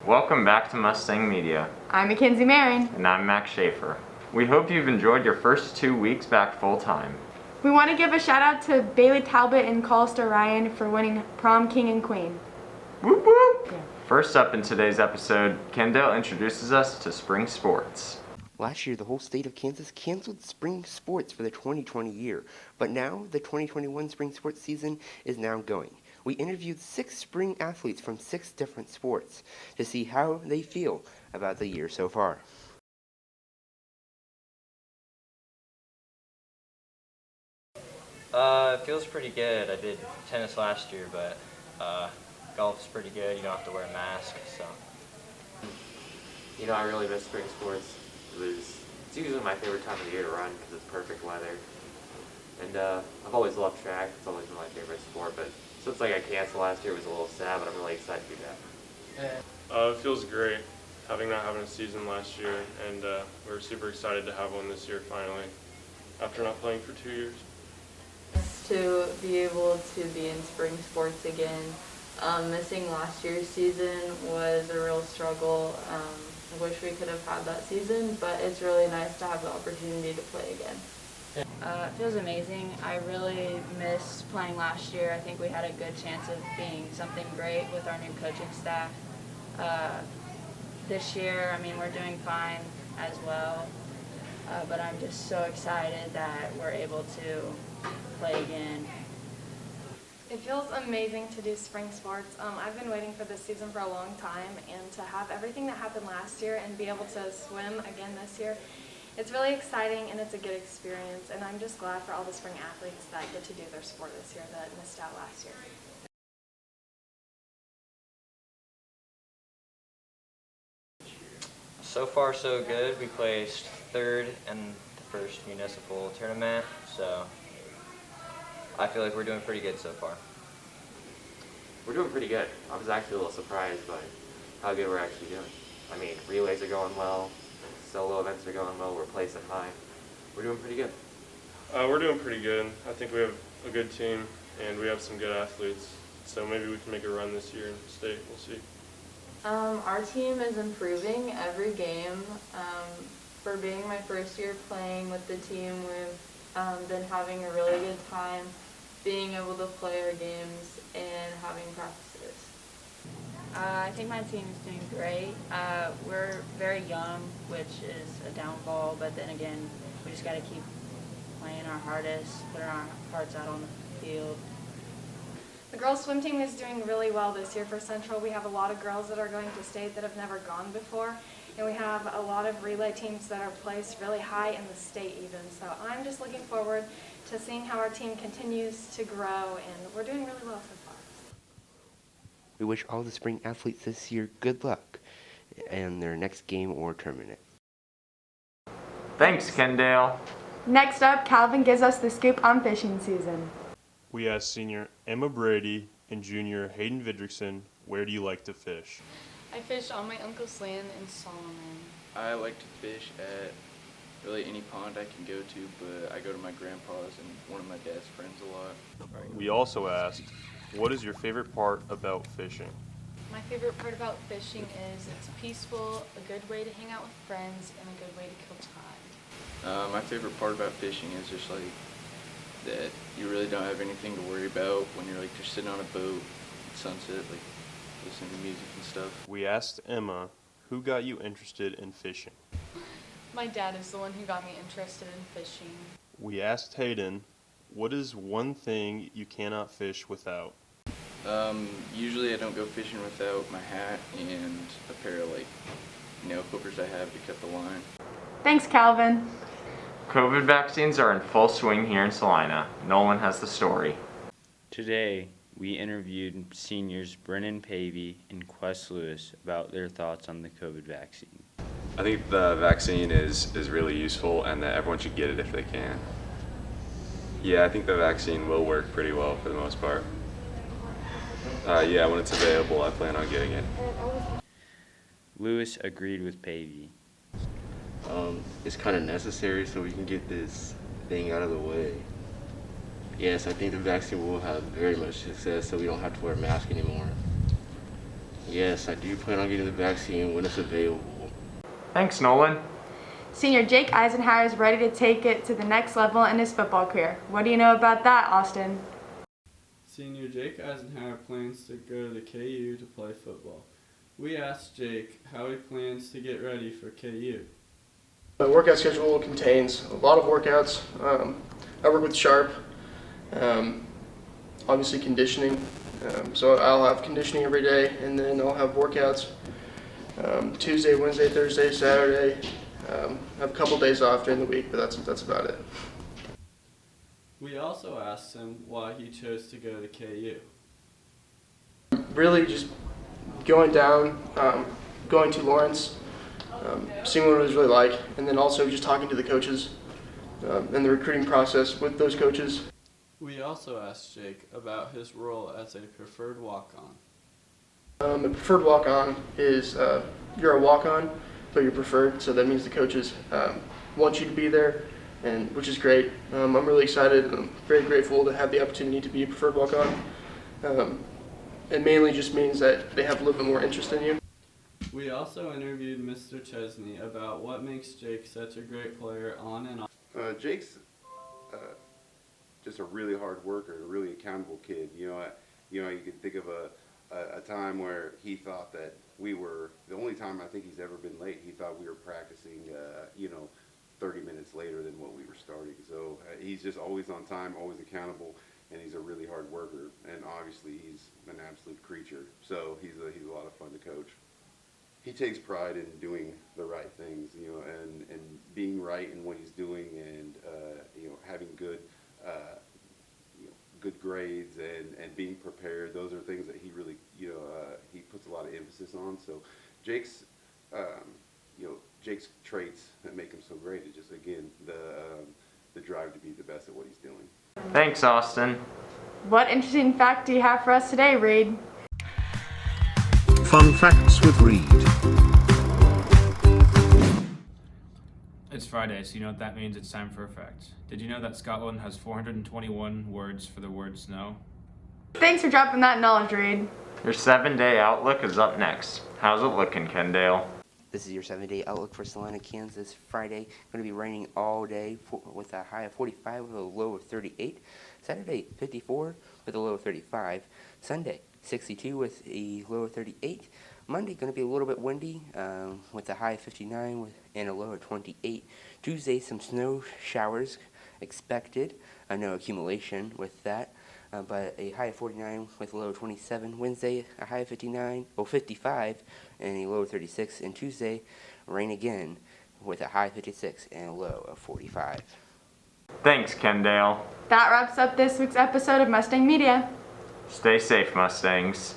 Welcome back to Mustang Media. I'm Mackenzie Marin. And I'm Max Schaefer. We hope you've enjoyed your first 2 weeks back full time. We want to give a shout out to Bailey Talbot and Callister Ryan for winning Prom King and Queen. Whoop whoop! Yeah. First up in today's episode, Kendall introduces us to spring sports. Last year, the whole state of Kansas canceled spring sports for the 2020 year, but now the 2021 spring sports season is now going. We interviewed 6 spring athletes from 6 different sports to see how they feel about the year so far. It feels pretty good. I did tennis last year, but golf's pretty good. You don't have to wear a mask, so. You know, I really miss spring sports. It's usually my favorite time of the year to run because it's perfect weather. And I've always loved track. It's always been my favorite sport, but since I canceled last year, it was a little sad, but I'm really excited to be back. It feels great not having a season last year, and we're super excited to have one this year finally, after not playing for 2 years. To be able to be in spring sports again. Missing last year's season was a real struggle. I wish we could have had that season, but it's really nice to have the opportunity to play again. It feels amazing. I really missed playing last year. I think we had a good chance of being something great with our new coaching staff. This year, we're doing fine as well, but I'm just so excited that we're able to play again. It feels amazing to do spring sports. I've been waiting for this season for a long time, and to have everything that happened last year and be able to swim again this year, it's really exciting and it's a good experience, and I'm just glad for all the spring athletes that get to do their sport this year that missed out last year. So far, so good. We placed 3rd in the first municipal tournament, so I feel like we're doing pretty good so far. We're doing pretty good. I was actually a little surprised by how good we're actually doing. Relays are going well, solo events are going well, we're placing high. We're doing pretty good. We're doing pretty good. I think we have a good team, and we have some good athletes, so maybe we can make a run this year in state. We'll see. Our team is improving every game. For being my first year playing with the team, we've been having a really good time being able to play our games and having practices. I think my team is doing great. We're very young, which is a downfall, but then again, we just got to keep playing our hardest, putting our hearts out on the field. The girls' swim team is doing really well this year for Central. We have a lot of girls that are going to state that have never gone before, and we have a lot of relay teams that are placed really high in the state even. So I'm just looking forward to seeing how our team continues to grow, and we're doing really well so far. We wish all the spring athletes this year good luck in their next game or tournament. Thanks, Kendall. Next up, Calvin gives us the scoop on fishing season. We asked senior Emma Brady and junior Hayden Vidrickson, where do you like to fish? I fish on my uncle's land in Solomon. I like to fish at really any pond I can go to, but I go to my grandpa's and one of my dad's friends a lot. We also asked, what is your favorite part about fishing? My favorite part about fishing is it's peaceful, a good way to hang out with friends, and a good way to kill time. My favorite part about fishing is just that you really don't have anything to worry about when you're just sitting on a boat at sunset, listening to music and stuff. We asked Emma, who got you interested in fishing? My dad is the one who got me interested in fishing. We asked Hayden, what is one thing you cannot fish without? Usually I don't go fishing without my hat and a pair of nail clippers I have to cut the line. Thanks, Calvin. COVID vaccines are in full swing here in Salina. Nolan has the story. Today, we interviewed seniors Brennan Pavey and Quest Lewis about their thoughts on the COVID vaccine. I think the vaccine is really useful and that everyone should get it if they can. Yeah, I think the vaccine will work pretty well for the most part. Yeah, when it's available, I plan on getting it. Lewis agreed with Pavey. It's kind of necessary so we can get this thing out of the way. Yes, I think the vaccine will have very much success so we don't have to wear a mask anymore. Yes, I do plan on getting the vaccine when it's available. Thanks, Nolan. Senior Jake Eisenhower is ready to take it to the next level in his football career. What do you know about that, Austin? Senior Jake Eisenhower plans to go to KU to play football. We asked Jake how he plans to get ready for KU. My workout schedule contains a lot of workouts. I work with Sharp, obviously conditioning. So I'll have conditioning every day, and then I'll have workouts Tuesday, Wednesday, Thursday, Saturday. I have a couple days off during the week, but that's about it. We also asked him why he chose to go to KU. Really just going down, going to Lawrence, seeing what it was really like, and then also just talking to the coaches and the recruiting process with those coaches. We also asked Jake about his role as a preferred walk-on. A preferred walk-on is you're a walk-on, but you're preferred, so that means the coaches want you to be there, and which is great. I'm really excited and I'm very grateful to have the opportunity to be a preferred walk-on. It mainly just means that they have a little bit more interest in you. We also interviewed Mr. Chesney about what makes Jake such a great player on and off. Jake's just a really hard worker, a really accountable kid. You could think of a time where he thought that we were, the only time I think he's ever been late, he thought we were practicing, 30 minutes later than what we were starting. So he's just always on time, always accountable, and he's a really hard worker. And obviously he's an absolute creature. So he's a lot of fun to coach. He takes pride in doing the right things, and being right in what he's doing, and having good grades and being prepared. Those are things that he really, he puts a lot of emphasis on. So Jake's traits that make him so great is just, again, the drive to be the best at what he's doing. Thanks, Austin. What interesting fact do you have for us today, Reed? Fun facts with Reed. It's Friday, so you know what that means. It's time for a fact. Did you know that Scotland has 421 words for the word snow? Thanks for dropping that knowledge, Reed. Your 7-day outlook is up next. How's it looking, Kendale? This is your 7-day outlook for Salina, Kansas. Friday, going to be raining all day with a high of 45 with a low of 38. Saturday, 54 with a low of 35. Sunday, 62 with a low of 38. Monday, going to be a little bit windy with a high of 59 and a low of 28. Tuesday, some snow showers expected. No accumulation with that. But a high of 49 with a low of 27. Wednesday, a high of 55 and a low of 36. And Tuesday, rain again with a high of 56 and a low of 45. Thanks, Kendale. That wraps up this week's episode of Mustang Media. Stay safe, Mustangs.